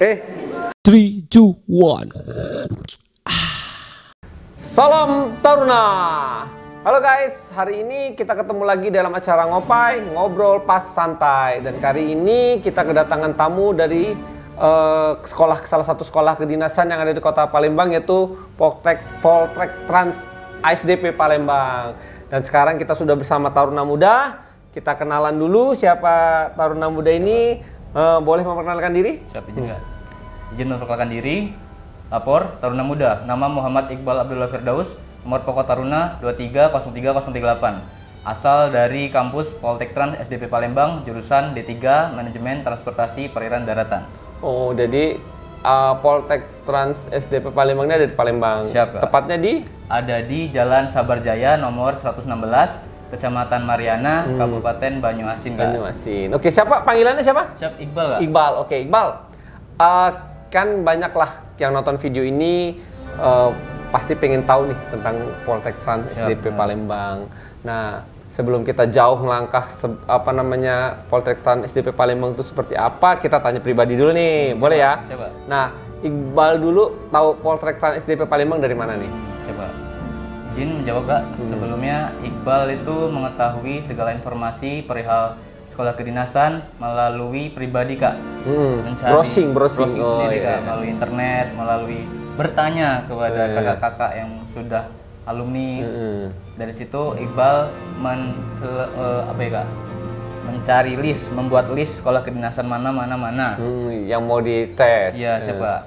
3, 2, 1. Salam Taruna. Halo guys, hari ini kita ketemu lagi dalam acara Ngopai, Ngobrol Pas Santai. Dan kali ini kita kedatangan tamu dari salah satu sekolah kedinasan yang ada di kota Palembang, yaitu Poltek Trans ASDP Palembang. Dan sekarang kita sudah bersama Taruna Muda. Kita kenalan dulu siapa Taruna Muda ini. Boleh memperkenalkan diri? Siap, izin nggak? Izin memperkenalkan diri. Lapor, Taruna Muda. Nama Muhammad Iqbal Abdullah Firdaus. Nomor pokok Taruna 2303038. Asal dari kampus Poltek Trans SDP Palembang, jurusan D3 Manajemen Transportasi Perairan Daratan. Oh, jadi Poltek Trans SDP Palembang ini ada di Palembang. Siap, Kak. Tepatnya di? Ada di Jalan Sabarjaya nomor 116, Kecamatan Mariana, Kabupaten Banyuasin, Kak. Banyuasin. Oke, siapa panggilannya siapa? Siap, Iqbal, Kak. Iqbal. Oke, Iqbal. Kan banyak lah yang nonton video ini pasti pengen tahu nih tentang Poltek Trans SDP Palembang. Nah, sebelum kita jauh melangkah Poltek Trans SDP Palembang itu seperti apa, kita tanya pribadi dulu nih. Boleh ya? Siapa? Nah, Iqbal dulu tahu Poltek Trans SDP Palembang dari mana nih? Siapa? Izin menjawab, Kak. Sebelumnya Iqbal itu mengetahui segala informasi perihal sekolah kedinasan melalui pribadi, Kak. Mencari Browsing sendiri, Kak, iya. melalui internet, melalui bertanya kepada kakak-kakak yang sudah alumni. Dari situ Iqbal mencari list, membuat list sekolah kedinasan mana. Yang mau dites. Iya, siapa?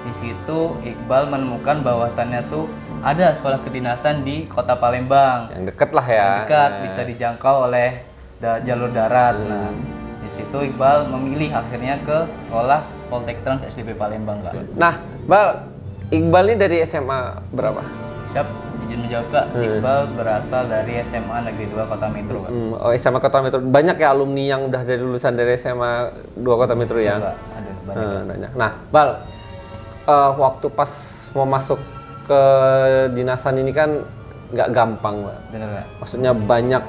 Di situ Iqbal menemukan bahwasannya tuh ada sekolah kedinasan di kota Palembang. Yang deket lah ya. Yang dekat, bisa dijangkau oleh jalur darat. Nah, di situ Iqbal memilih akhirnya ke sekolah Poltek Trans SDP Palembang, Kak. Nah, Bal, Iqbal ini dari SMA berapa? Siap, izin menjawab, Kak. Iqbal berasal dari SMA Negeri 2 Kota Metro, Kak. Oh, SMA Kota Metro. Banyak ya alumni yang udah dari lulusan dari SMA 2 Kota Metro ya? Siap, Kak. Ada banyak. Banyak. Nah, Bal, waktu pas mau masuk ke dinasan ini kan nggak gampang, Mbak. Bener, Kak. Maksudnya banyak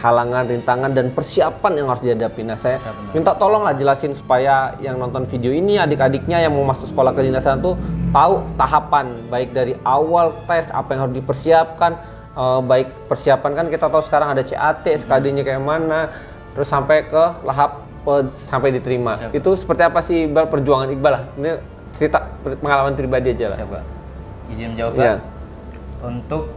halangan, rintangan, dan persiapan yang harus dihadapi. Nah, saya minta tolonglah jelasin supaya yang nonton video ini, adik-adiknya yang mau masuk sekolah kedinasan tuh tahu tahapan, baik dari awal tes, apa yang harus dipersiapkan, baik persiapan kan kita tahu sekarang ada CAT, SKD-nya kayak mana, terus sampai ke lahap sampai diterima. Siap. Itu seperti apa sih, Iqbal, perjuangan Iqbal lah? Ini cerita pengalaman pribadi aja lah. Siap, Kak. Izin menjawab, Kak. Iya. Untuk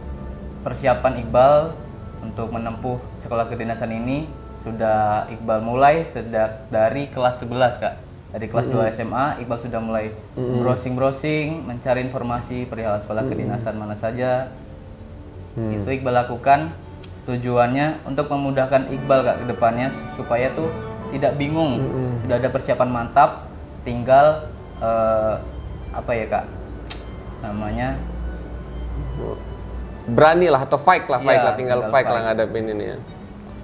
persiapan Iqbal untuk menempuh sekolah kedinasan ini sudah Iqbal mulai sejak dari kelas 11, Kak. Dari kelas 2 SMA Iqbal sudah mulai browsing, mencari informasi perihal sekolah kedinasan mana saja. Itu Iqbal lakukan tujuannya untuk memudahkan Iqbal, Kak, ke depannya supaya tuh tidak bingung. Sudah ada persiapan mantap, tinggal Kak? Namanya Berani lah atau fight lah, Iya, tinggal fight lah ngadepin ini ya.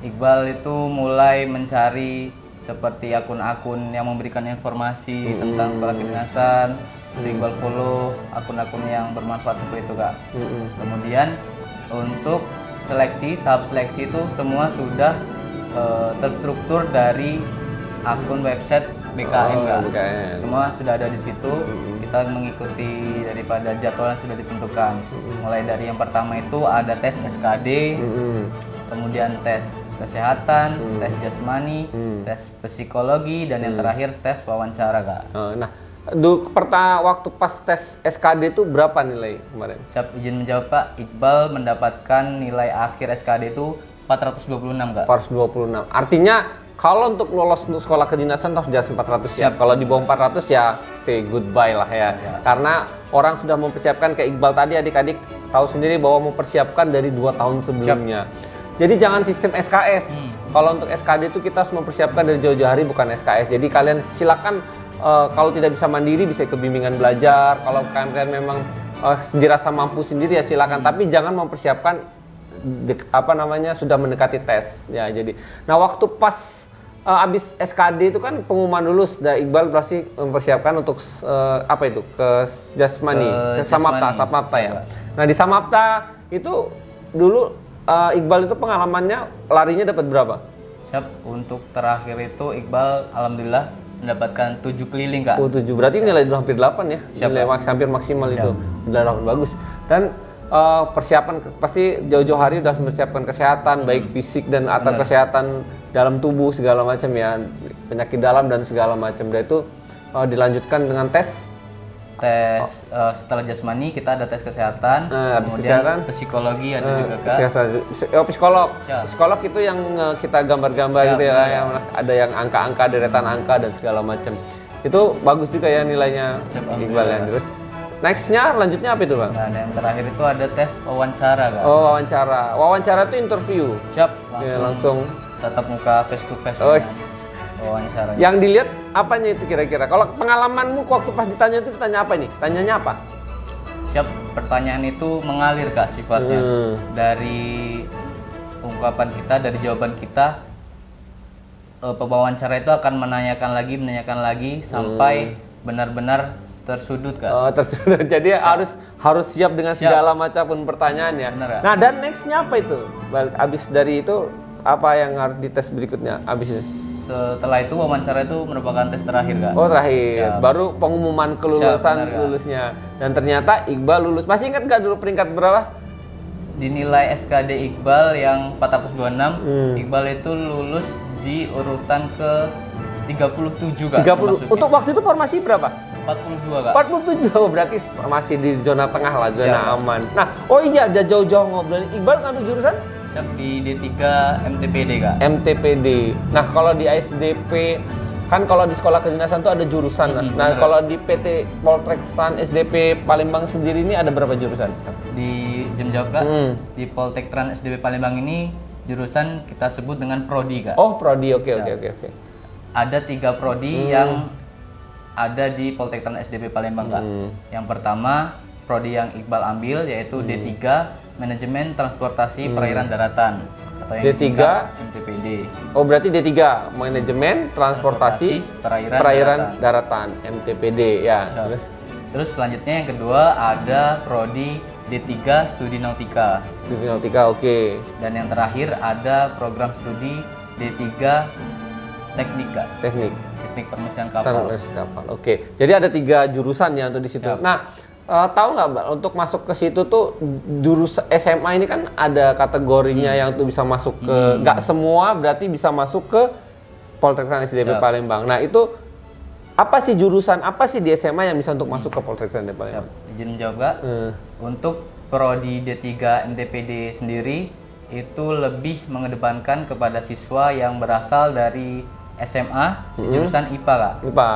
Iqbal itu mulai mencari seperti akun-akun yang memberikan informasi tentang sekolah kedinasan. Iqbal follow akun-akun yang bermanfaat seperti itu, Kak. Kemudian untuk tahap seleksi itu semua sudah terstruktur dari akun website BKN, Kak. BKN. Semua sudah ada di situ. Kita mengikuti daripada jadwal yang sudah ditentukan. Mulai dari yang pertama itu ada tes SKD, kemudian tes kesehatan, tes jasmani, tes psikologi, dan yang terakhir tes wawancara, Kak. Nah, waktu pas tes SKD itu berapa nilai kemarin? Siap, izin menjawab, Pak. Iqbal mendapatkan nilai akhir SKD itu 426, Kak. 426. Artinya kalau untuk lolos untuk sekolah kedinasan harus di atas 400 ya. Kalau di bawah 400 ya say goodbye lah ya. Karena orang sudah mempersiapkan, kayak Iqbal tadi, adik-adik tahu sendiri bahwa mempersiapkan dari 2 tahun sebelumnya. Jadi jangan sistem SKS. Kalau untuk SKD itu kita harus mempersiapkan dari jauh-jauh hari, bukan SKS. Jadi kalian silakan kalau tidak bisa mandiri bisa ikut bimbingan belajar. Kalau kalian memang dirasa mampu sendiri ya silakan. Tapi jangan mempersiapkan sudah mendekati tes ya. Jadi, nah waktu pas abis SKD itu kan pengumuman lulus, dan Iqbal pasti mempersiapkan untuk ke jasmani, Samapta ya. Nah di Samapta itu dulu Iqbal itu pengalamannya larinya dapat berapa? Siap, untuk terakhir itu Iqbal alhamdulillah mendapatkan 7 keliling Kak. Oh 7, berarti nilai udah hampir 8 ya? Siap, Nilai Pak. hampir maksimal Siap. itu, udah 8, bagus. Dan persiapan, pasti jauh-jauh hari udah mempersiapkan kesehatan, baik fisik dan atau kesehatan dalam tubuh segala macam ya, penyakit dalam dan segala macam. Dan itu dilanjutkan dengan tes. Setelah jasmani kita ada tes kesehatan, Habis kemudian kesehatan, psikologi ada juga Kak. Psikolog. Siap. Psikolog itu yang kita gambar-gambar Siap, gitu ya, benar. yang ada yang angka-angka, deretan angka dan segala macam. Itu bagus juga ya nilainya, Siap, Iqbal ya. Terus nextnya lanjutnya apa itu Bang? Nah, dan yang terakhir itu ada tes wawancara Kak. Oh wawancara. Wawancara itu interview. Siap, Ya, langsung langsung. tatap muka face to face. Oh, Wawancaranya. yang dilihat apanya itu kira-kira? Kalau pengalamanmu waktu pas ditanya itu ditanya apa nih? Tanyanya apa? Siap, pertanyaan itu mengalir Kak sifatnya. Dari ungkapan kita, dari jawaban kita, pewawancara itu akan menanyakan lagi sampai benar-benar tersudut Kak. Oh, tersudut. Jadi harus siap dengan Siap. segala macam pertanyaan ya. Benar, ya. Nah, dan nextnya apa itu? Abis dari itu apa yang harus dites berikutnya? Abis itu? Setelah itu wawancara itu merupakan tes terakhir Kak. Oh terakhir, Siap. baru pengumuman kelulusan Siap, benar, Kak. lulusnya. Dan ternyata Iqbal lulus. Masih ingat nggak dulu peringkat berapa? Dinilai SKD Iqbal yang 426, Iqbal itu lulus di urutan ke 37 Kak. 30. termasuknya. Untuk waktu itu formasi berapa? 42 Kak. 47. Oh, berarti masih di zona tengah lah, zona Siap. aman. Nah, oh iya, jauh-jauh ngobrol. Iqbal ngambil jurusan Siap, di D3 MTPD Kak. MTPD. Nah, kalau di SDP kan kalau di sekolah kedinasan tuh ada jurusan. Nah, bener. kalau di PT Poltrex Stan SDP Palembang sendiri ini ada berapa jurusan? Di jam jawab Kak, di Poltek Trans SDB Palembang ini jurusan kita sebut dengan prodi Kak. Oh, prodi. Oke. Ada 3 prodi yang ada di Poltek Trans SDB Palembang Kak. Yang pertama prodi yang Iqbal ambil yaitu D3 Manajemen Transportasi Perairan Daratan atau yang D3 disingkat MTPD. Oh, berarti D3 Manajemen Transportasi Perairan Daratan MTPD ya. Siap. Terus selanjutnya yang kedua ada prodi D3 Studi Nautika. Studi Nautika, oke. Dan yang terakhir ada program studi D3 Teknika. Teknik permesinan kapal. Kapal. Oke. Jadi ada 3 jurusan ya untuk di situ. Siap. Nah, tahu nggak Mbak, untuk masuk ke situ tuh jurusan SMA ini kan ada kategorinya yang tuh bisa masuk ke, nggak semua berarti bisa masuk ke Poltekkes SDB Siap. Palembang. Nah itu apa sih jurusan apa sih di SMA yang bisa untuk masuk ke Poltekkes SDB Palembang? Izin menjawab Kak. Untuk prodi D3 MTPD sendiri itu lebih mengedepankan kepada siswa yang berasal dari SMA di jurusan IPA Kak. IPA.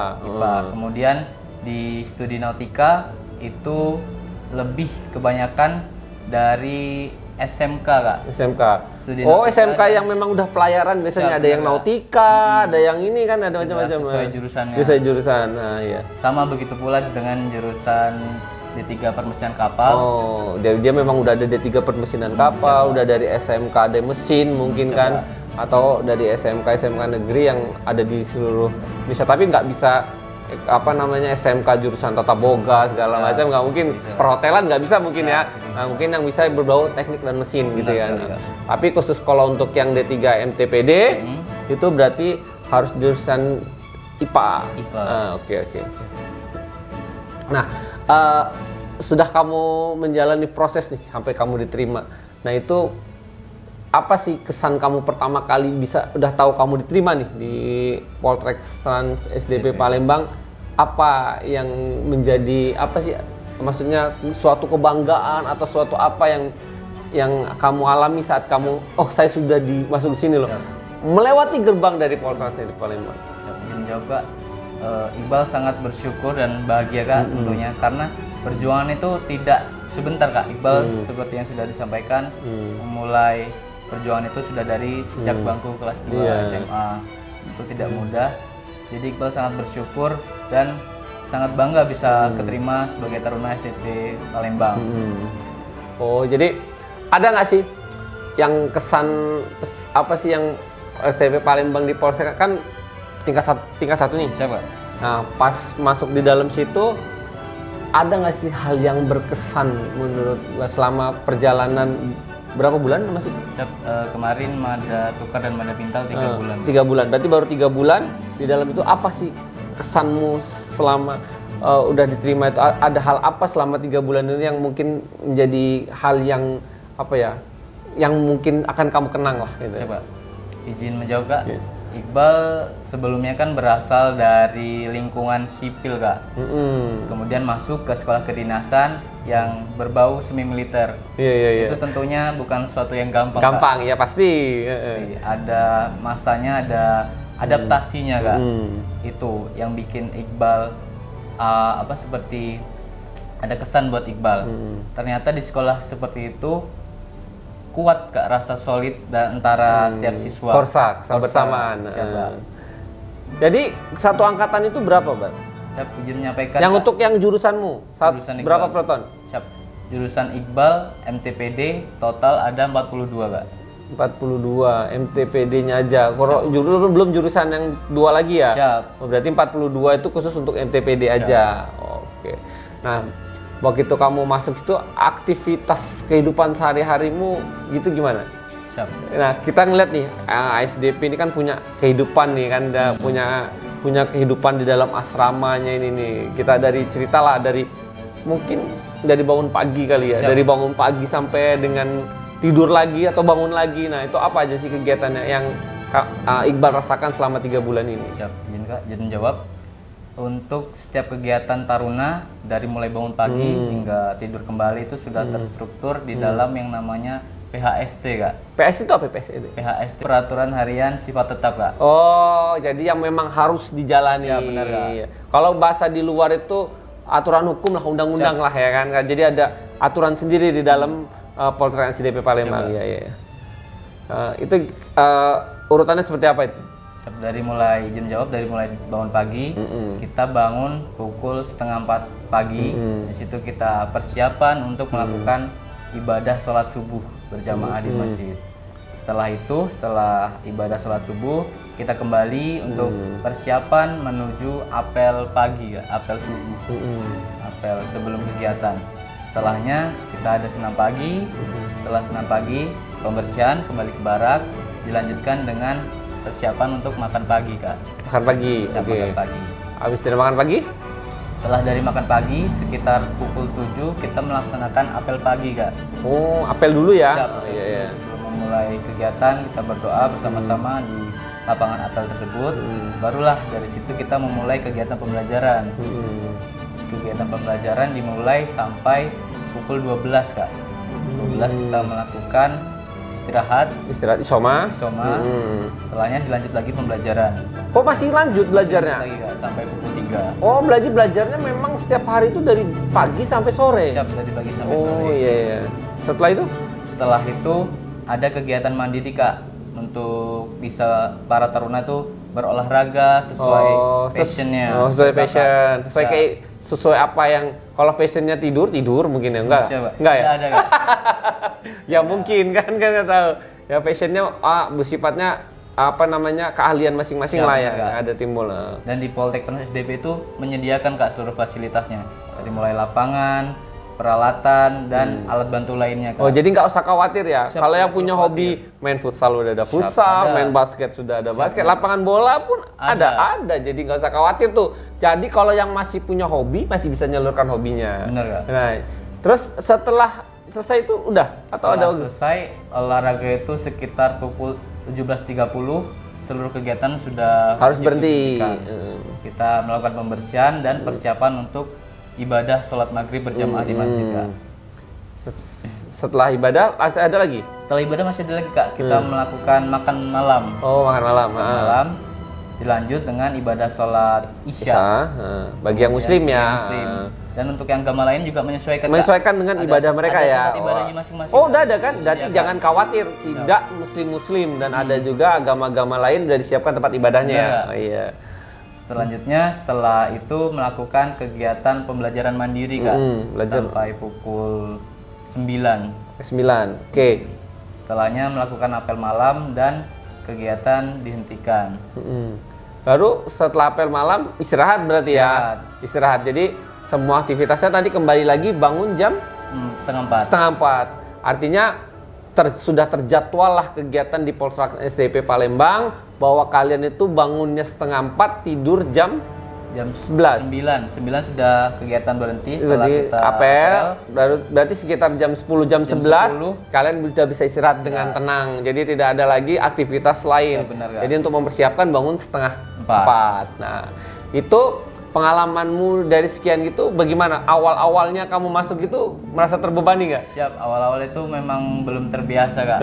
Kemudian di studi nautika itu lebih kebanyakan dari SMK Kak. SMK. Studi Oh, nautika SMK yang memang udah pelayaran biasanya Siap, ada yang benar, nautika, ada yang ini kan ada Sudah macam-macam. sesuai jurusannya. Sesuai jurusan. Nah, iya. Sama begitu pula dengan jurusan D3 Permesinan Kapal. Oh, dia memang udah ada D3 permesinan kapal, udah dari SMK ada mesin mungkin kan, atau dari SMK negeri yang ada di seluruh Indonesia, tapi nggak bisa apa namanya SMK jurusan tata boga segala macam, nggak mungkin, perhotelan nggak bisa mungkin ya. Nah, mungkin yang bisa berbau teknik dan mesin gitu ya. Nah, tapi khusus kalau untuk yang D3 MTPD itu berarti harus jurusan IPA. Oke. Nah, sudah kamu menjalani proses nih sampai kamu diterima. Nah, itu apa sih kesan kamu pertama kali bisa udah tahu kamu diterima nih di Poltekkes Trans SDB Palembang? Apa yang menjadi apa sih, maksudnya suatu kebanggaan atau suatu apa yang kamu alami saat kamu saya sudah masuk di sini loh, melewati gerbang dari Poltekkes SDB Palembang? Izin jawab Kak. Iqbal sangat bersyukur dan bahagia Kak tentunya, karena perjuangan itu tidak sebentar Kak. Iqbal seperti yang sudah disampaikan, memulai perjuangan itu sudah dari sejak bangku kelas 2 SMA. Itu tidak mudah. Jadi Iqbal sangat bersyukur dan sangat bangga bisa keterima sebagai Taruna SDB Palembang. Oh, jadi ada nggak sih yang kesan apa sih yang SDB Palembang di Polsek kan tingkat satu nih? Siapa? Nah, pas masuk di dalam situ ada nggak sih hal yang berkesan menurut selama perjalanan berapa bulan masuk? Kemarin Mada Tukar dan Mada Pintal 3 bulan. 3 bulan, berarti baru 3 bulan di dalam itu apa sih kesanmu selama udah diterima itu? Ada hal apa selama 3 bulan ini yang mungkin menjadi hal yang apa ya, yang mungkin akan kamu kenang lah gitu. Coba izin menjawab Kak. Iqbal sebelumnya kan berasal dari lingkungan sipil Kak. Kemudian masuk ke sekolah kedinasan yang berbau semi militer. Itu tentunya bukan sesuatu yang gampang. Gampang Kak. Ya pasti. Ada masanya, ada adaptasinya Kak. Itu yang bikin Iqbal seperti ada kesan buat Iqbal. Ternyata di sekolah seperti itu kuat Kak rasa solid dan antara setiap siswa. Korsa bersamaan. Jadi satu angkatan itu berapa, Bang? Saya izin menyampaikan. Yang untuk yang jurusanmu, berapa proton? Siap. Jurusan Iqbal, MTPD total ada 42 Kak. 42 MTPD-nya aja. Kalau belum jurusan yang 2 lagi ya? Siap. Berarti 42 itu khusus untuk MTPD aja. Oke. Nah, begitu kamu masuk itu aktivitas kehidupan sehari-harimu gitu gimana? Siap. Nah, kita ngeliat nih ASDP ini kan punya kehidupan nih kan, punya kehidupan di dalam asramanya ini nih. Kita dari cerita lah, dari mungkin dari bangun pagi kali ya. Siap. Dari bangun pagi sampai dengan tidur lagi atau bangun lagi. Nah, itu apa aja sih kegiatannya yang Iqbal rasakan selama 3 bulan ini? Siap, izin Kak, izin jawab. Untuk setiap kegiatan taruna dari mulai bangun pagi hingga tidur kembali itu sudah terstruktur di dalam yang namanya PHST Kak. PHST itu apa PHST? PHST peraturan harian sifat tetap Kak. Oh, jadi yang memang harus dijalani. Siap, benar Kak. Kalau bahasa di luar itu aturan hukum lah, undang-undang lah ya kan. Jadi ada aturan sendiri di dalam Polres SDP Palembang. Iya. Itu urutannya seperti apa itu? Dari mulai izin jawab, dari mulai bangun pagi, kita bangun pukul 3:30 pagi. Di situ kita persiapan untuk melakukan ibadah sholat subuh berjamaah di masjid. Setelah itu, setelah ibadah sholat subuh, kita kembali untuk persiapan menuju apel pagi, apel subuh, apel sebelum kegiatan. Setelahnya kita ada senam pagi. Setelah senam pagi, pembersihan kembali ke barak, dilanjutkan dengan persiapan untuk makan pagi Kak. Makan pagi. Oke. Makan pagi. Habis dari makan pagi? Setelah dari makan pagi sekitar pukul 7 kita melaksanakan apel pagi Kak. Oh, apel dulu ya? Siap. Iya. Sebelum memulai kegiatan kita berdoa bersama-sama di lapangan apel tersebut. Barulah dari situ kita memulai kegiatan pembelajaran. Kegiatan pembelajaran dimulai sampai pukul 12 Kak. 12 kita melakukan istirahat isoma. Setelahnya dilanjut lagi pembelajaran. Oh, masih lanjut belajarnya? Masih lanjut lagi, Kak, sampai pukul 3. Oh, belajarnya memang setiap hari itu dari pagi sampai sore? Siap, dari pagi sampai sore. Oh iya. Setelah itu ada kegiatan mandiri Kak, untuk bisa para taruna tuh berolahraga sesuai passionnya. Sesuai passion. Sesuai apa yang, kalau fashionnya tidur mungkin ya? Enggak ya? Ada Kak. Ya mungkin kan nggak tahu. Ya fashionnya bersifatnya apa namanya, keahlian masing-masing lah ya, ada timbul. Dan di Poltektonik SDP itu menyediakan Kak seluruh fasilitasnya, dari mulai lapangan, peralatan dan alat bantu lainnya Kak. Oh, jadi nggak usah khawatir ya. Kalau yang punya hobi main futsal udah ada futsal, main basket sudah ada basket, lapangan bola pun ada. Jadi nggak usah khawatir tuh. Jadi kalau yang masih punya hobi masih bisa nyalurkan hobinya. Bener Kak. Nah, terus setelah selesai itu udah atau setelah ada selesai olahraga itu sekitar pukul 17.30 seluruh kegiatan sudah harus berhenti. Kita melakukan pembersihan dan persiapan untuk ibadah sholat maghrib berjamaah di masjid Kak. Setelah ibadah ada lagi? Setelah ibadah masih ada lagi Kak. Kita melakukan makan malam. Oh, makan malam. Malam dilanjut dengan ibadah sholat isya. Bagi yang muslim ya. Muslim. Dan untuk yang agama lain juga menyesuaikan dengan ibadah mereka ya. Ibadahnya masing-masing. Oh, udah ada kan? Jadi jangan khawatir, tidak muslim dan ada juga agama-agama lain udah disiapkan tempat ibadahnya ya. Oh, iya. Selanjutnya setelah itu melakukan kegiatan pembelajaran mandiri Kak. Sampai pukul 9. Oke. Setelahnya melakukan apel malam dan kegiatan dihentikan. Baru setelah apel malam istirahat berarti ya. Istirahat. Jadi semua aktivitasnya tadi kembali lagi bangun jam 3:30. Artinya sudah terjadwal lah kegiatan di Polres SDP Palembang, bahwa kalian itu bangunnya 3:30, tidur jam Jam 11. 9 sudah kegiatan berhenti setelah Jadi kita apel, berarti sekitar jam 10, jam 11 10. kalian sudah bisa istirahat dengan tenang. Jadi tidak ada lagi aktivitas lain. Ya, benar, Kak. Jadi untuk mempersiapkan bangun setengah 4. Nah, itu pengalamanmu dari sekian gitu bagaimana? Awal-awalnya kamu masuk gitu merasa terbebani nggak? Siap, awal-awal itu memang belum terbiasa, Kak.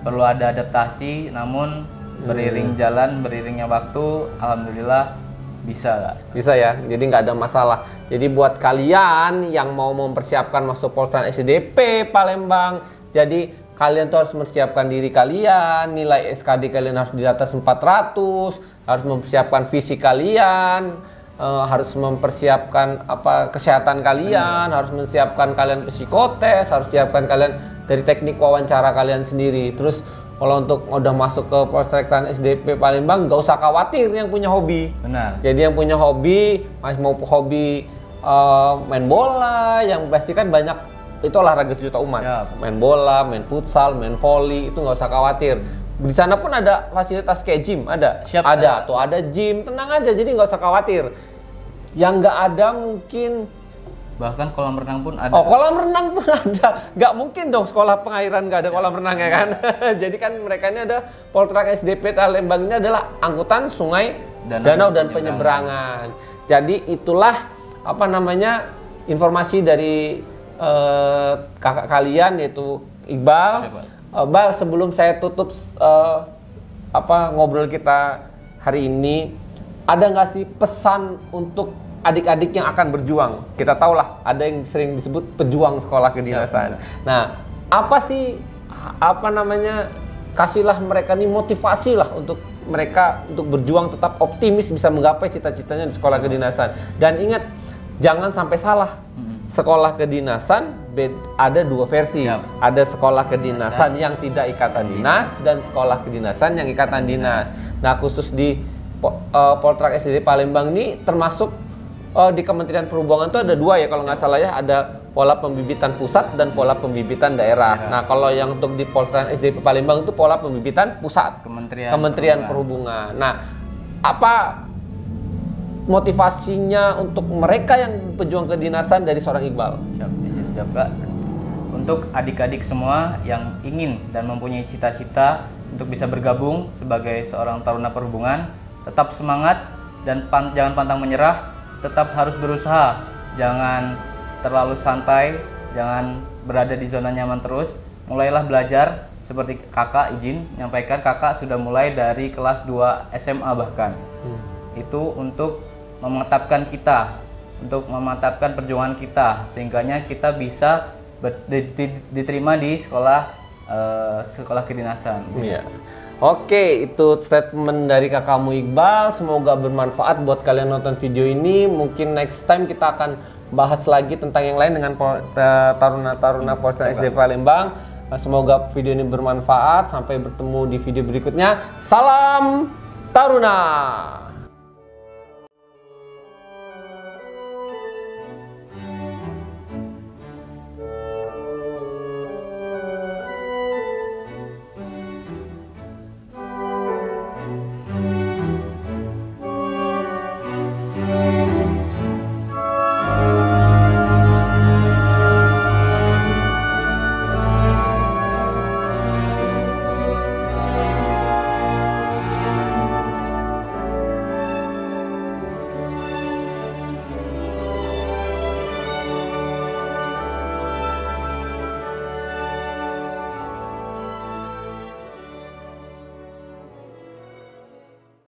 Perlu ada adaptasi, namun beriring jalan, beriringnya waktu, alhamdulillah bisa, Kak. Bisa ya, jadi nggak ada masalah. Jadi buat kalian yang mau mempersiapkan masuk Poltran SDP Palembang, jadi kalian tuh harus mempersiapkan diri kalian, nilai SKD kalian harus di atas 400, harus mempersiapkan fisik kalian, harus mempersiapkan kesehatan kalian, harus mempersiapkan kalian psikotes, harus siapkan kalian dari teknik wawancara kalian sendiri. Terus kalau untuk udah masuk ke Poltran SDP Palembang, nggak usah khawatir yang punya hobi. Benar. Jadi yang punya hobi, masih mau hobi main bola, yang pasti kan banyak itu olahraga sejuta umat. Siap. Main bola, main futsal, main volley, itu nggak usah khawatir. Di sana pun ada fasilitas kayak gym, ada. Siap, ada. Tuh ada gym, tenang aja, jadi nggak usah khawatir. Yang nggak ada mungkin Bahkan kolam renang pun ada. oh, kolam renang pun ada. Nggak mungkin dong sekolah pengairan nggak ada kolam renang ya kan? Jadi kan mereka ini ada Poltran SDP Palembang ini adalah angkutan sungai, danau dan penyeberangan. Jadi itulah informasi dari kakak kalian yaitu Iqbal. Iqbal, sebelum saya tutup ngobrol kita hari ini, ada nggak sih pesan untuk adik-adik yang akan berjuang? Kita tahulah ada yang sering disebut pejuang sekolah kedinasan. Nah, apa sih kasihlah mereka nih motivasi lah untuk mereka untuk berjuang tetap optimis bisa menggapai cita-citanya di sekolah kedinasan. Dan ingat, jangan sampai salah. Sekolah kedinasan ada dua versi. Ada sekolah kedinasan yang tidak ikatan dinas dan sekolah kedinasan yang ikatan dinas. Nah, khusus di Poltran SDP Palembang ini termasuk di Kementerian Perhubungan itu ada dua ya kalau nggak salah ya, ada pola pembibitan pusat dan pola pembibitan daerah. Nah, kalau yang untuk di Poltran SDP Palembang itu pola pembibitan pusat, Kementerian Perhubungan. Nah, apa motivasinya untuk mereka yang pejuang kedinasan dari seorang Iqbal? Siap, Kak. Untuk adik-adik semua yang ingin dan mempunyai cita-cita untuk bisa bergabung sebagai seorang taruna perhubungan, tetap semangat dan jangan pantang menyerah. Tetap harus berusaha, jangan terlalu santai, jangan berada di zona nyaman terus. Mulailah belajar, seperti kakak izin menyampaikan, kakak sudah mulai dari kelas 2 SMA bahkan. Itu untuk memantapkan kita, untuk memantapkan perjuangan kita, sehingganya kita bisa diterima di sekolah kedinasan. Iya. Oke, itu statement dari kakakmu Iqbal. Semoga bermanfaat buat kalian nonton video ini. Mungkin next time kita akan bahas lagi tentang yang lain dengan taruna-taruna Poltran SDP Palembang. Semoga video ini bermanfaat. Sampai bertemu di video berikutnya. Salam Taruna!